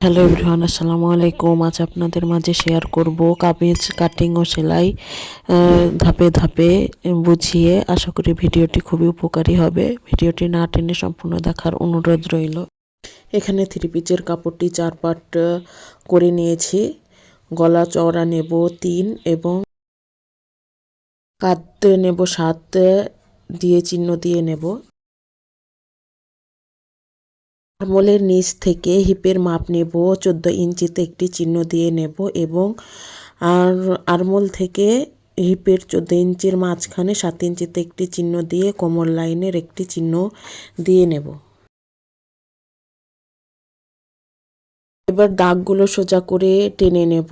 Hello everyone, আসসালামু আলাইকুম। আজ আপনাদের মাঝে শেয়ার করব কামিজ কাটিং ও সেলাই ধাপে ধাপে বুঝিয়ে। আশা করি ভিডিওটি খুবই উপকারী হবে। ভিডিওটি না টেনে সম্পূর্ণ দেখার অনুরোধ রইল। এখানে থ্রি পিচের কাপড়টি 4 পার্ট করে নিয়েছি। গলা চওড়া নেব 3 এবং কাঁধ নেব 7 দিয়ে চিহ্ন দিয়ে নেব। আরমোলের নিচ থেকে হিপের মাপ নেব 14 ইঞ্চিতে একটি চিহ্ন দিয়ে নেব এবং আরমোল থেকে হিপের 14 ইঞ্চির মাঝখানে 7 ইঞ্চিতে একটি চিহ্ন দিয়ে কোমর লাইনের একটি চিহ্ন দিয়ে নেব। এবার দাগগুলো সোজা করে টেনে নেব।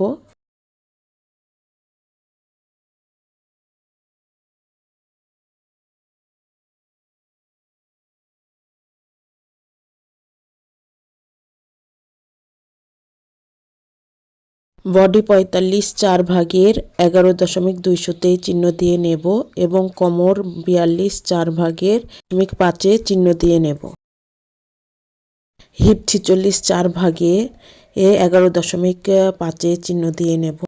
বডি 45 4 ভাগের 11.200 চিহ্ন দিয়ে নেব এবং কোমর 42 4 ভাগের 5 চিহ্ন দিয়ে নেব। হিপ 46 4 ভাগে 11.5 চিহ্ন দিয়ে নেব।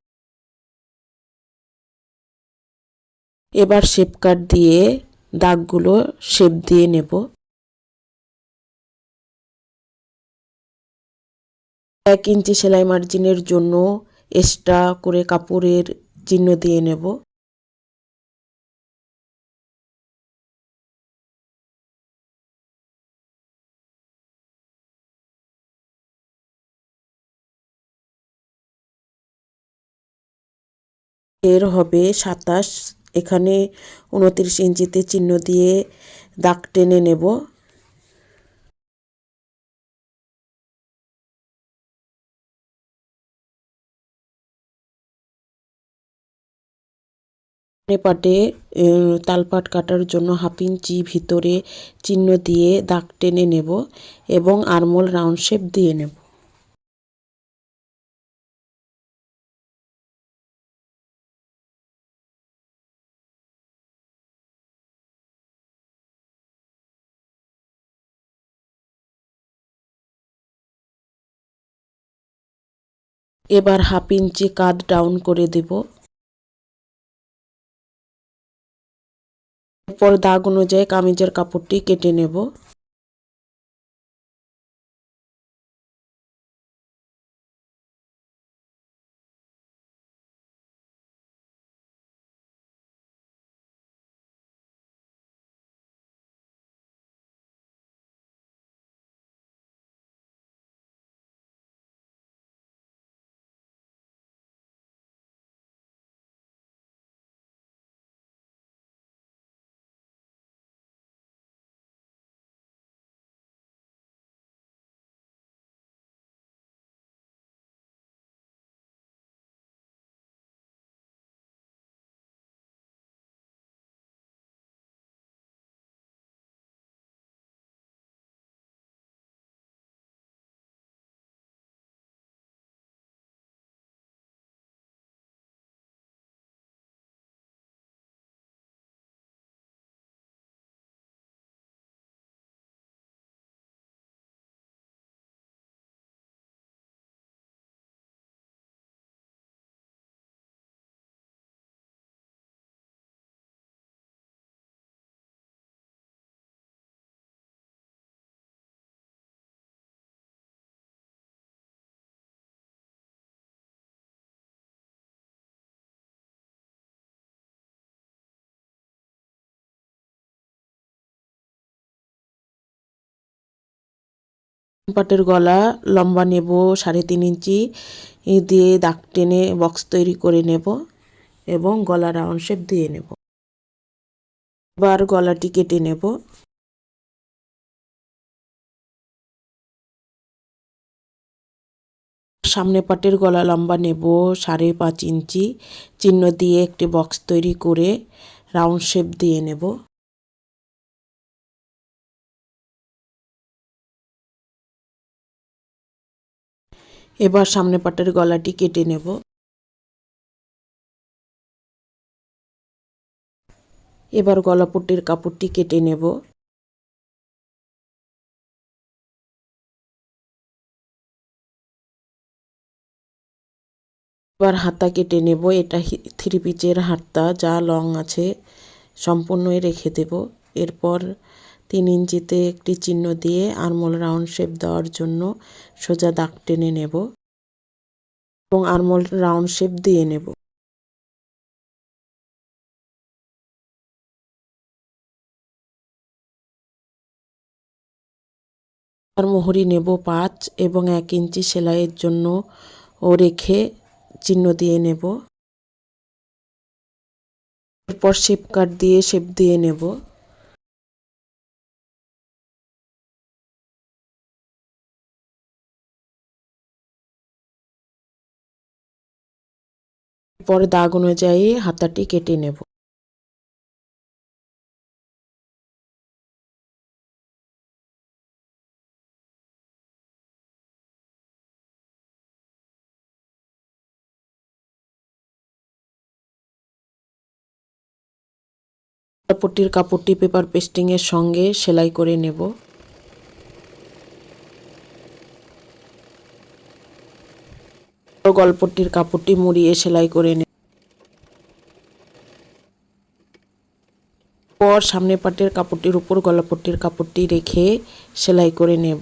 এবার শেপ কাট দিয়ে দাগগুলো শেপ দিয়ে নেব। 1 ইঞ্চি সেলাই মার্জিনের জন্য এক্সট্রা করে কাপড়ের চিহ্ন দিয়ে নেব। এর হবে 27, এখানে 29 ইঞ্চিতে চিহ্ন দিয়ে দাগ টেনে নেব। পাটে তালপাট কাটার জন্য 1/2 ইঞ্চি ভিতরে চিহ্ন দিয়ে দাগ টেনে নেব এবং আরমোল রাউন্ড শেপ দিয়ে নেব। এবার 1/2 ইঞ্চি কাট ডাউন করে দেব। এরপর দাগ অনুযায়ী কামিজের কাপড়টি কেটে নেব। পাটের গলা লম্বা নেব 3.5 ইঞ্চি দিয়ে দাগ টেনে বক্স তৈরি করে নেব এবং গলা রাউন্ড শেপ দিয়ে নেব। এবার গলাটি কেটে নেব। সামনে পাটের গলা লম্বা নেব 5.5 ইঞ্চি, চিহ্ন দিয়ে একটি বক্স তৈরি করে রাউন্ড শেপ দিয়ে নেব। এবার সামনে পাটের গলাটি কেটে নেব। এবার গলাপট্টির কাপড়টি কেটে নেব। এবার হাতা কেটে নেব। এটা 3 পিচের হাতা, যা লং আছে সম্পূর্ণই রেখে দেব। এরপর 3 ইঞ্চিতে একটি চিহ্ন দিয়ে আর্মহোল রাউন্ড শেপ দেওয়ার জন্য সোজা দাগ টেনে নেব এবং আর্মহোল রাউন্ড শেপ দিয়ে নেব। আর মোহরি নেব 5 এবং 1 ইঞ্চি সেলাইয়ের জন্য রেখে চিহ্ন দিয়ে নেব। এরপর শেপ কাট দিয়ে শেপ দিয়ে নেব। পরে দাগ অনুযায়ী হাতাটি কেটে নেব। গলাপট্টির কাপড়টি পেপার পেস্টিং এর সঙ্গে সেলাই করে নেব। গলপট্টির কাপড়টি মুড়িয়ে সেলাই করে নেব। পর সামনের পাটের কাপড়টির উপর গলাপট্টির কাপড়টি রেখে সেলাই করে নেব।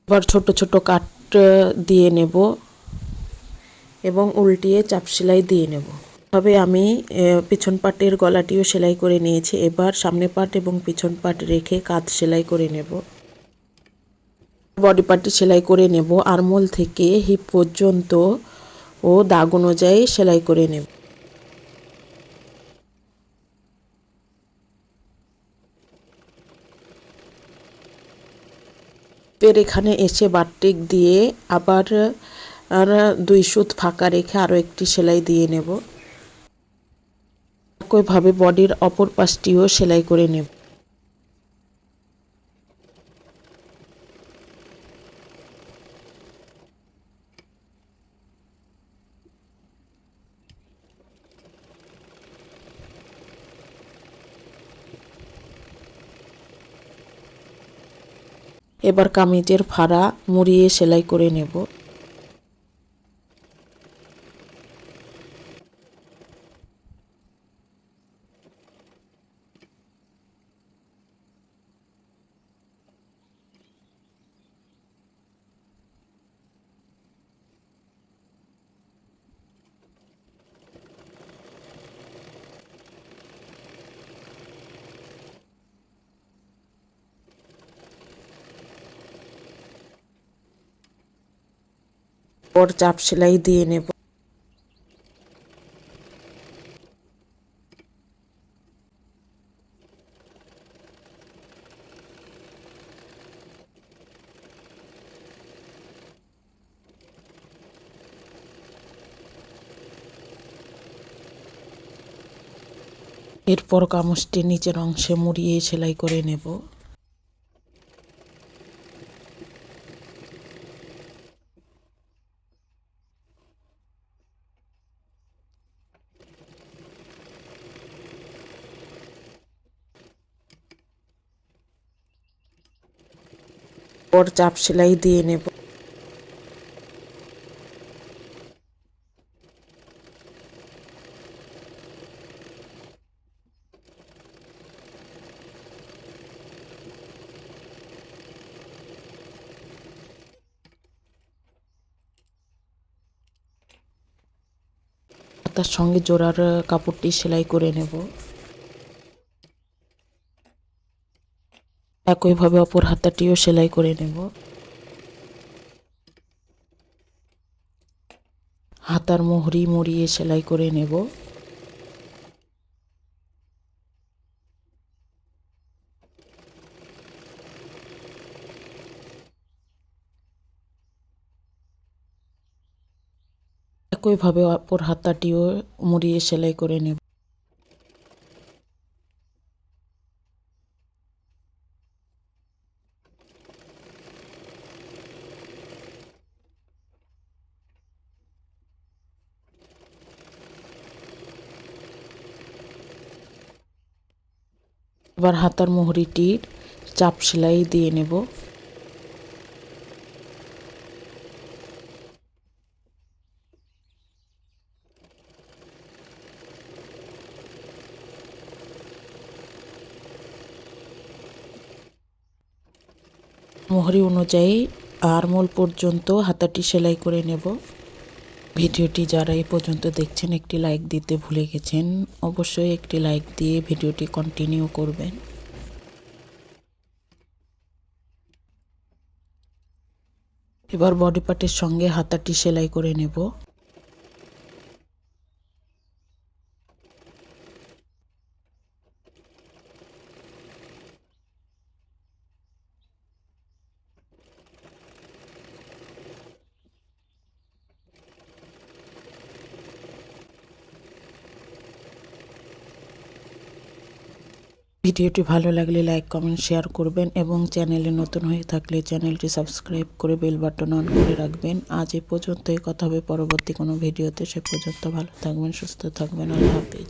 এবার ছোট ছোট কাট দিয়ে নেব এবং উল্টিয়ে চাপ সেলাই দিয়ে নেব। তবে আমি পিছন পাটের গলাটিও সেলাই করে নিয়েছি। এবার সামনের পাট এবং পিছন পাট রেখে কাঁধ সেলাই করে নেব। বডি পার্টটি সেলাই করে নেব। আর্মহোল থেকে হিপ পর্যন্ত ও দাগ অনুযায়ী সেলাই করে নেব। এখানে এসে বাটটিক দিয়ে আবার 2 সুত ফাঁকা রেখে আরও একটি সেলাই দিয়ে নেব। একইভাবে বডির অপর পাশটিও সেলাই করে নেব। এবার কামিজের ফাড়া মুড়িয়ে সেলাই করে নেব। পর চাপ সেলাই দিয়ে নেব। এরপর কামিজটি নিচের অংশে মুড়িয়ে সেলাই করে নেব। পর চাপ সেলাই দিয়ে নেব। তার সঙ্গে জোড়ার কাপড়টি সেলাই করে নেব। একইভাবে অপর হাতাটিও সেলাই করে নেব। হাতার মোহরি মুড়িয়ে সেলাই করে নেব। একইভাবে অপর হাতাটিও মুড়িয়ে সেলাই করে নেব। এবার হাতার মুহুরিটির চাপ সেলাই দিয়ে নেব। মুহুরি অনুযায়ী আরমোল পর্যন্ত হাতাটি সেলাই করে নেব। ভিডিওটি যারা এই পর্যন্ত দেখছেন একটি লাইক দিতে ভুলে গেছেন, অবশ্যই একটি লাইক দিয়ে ভিডিওটি কন্টিনিউ করবেন। এবার বডি পার্টের সঙ্গে হাতাটি সেলাই করে নেব। ভিডিওটি ভালো লাগলে লাইক কমেন্ট শেয়ার করবেন এবং চ্যানেলে নতুন হয়ে থাকলে চ্যানেলটি সাবস্ক্রাইব করে বেল বাটন অন করে রাখবেন। আজ এ পর্যন্তই, কথা হবে পরবর্তী কোনো ভিডিওতে। সে পর্যন্ত ভালো থাকবেন, সুস্থ থাকবেন। আল্লাহ হাফেজ।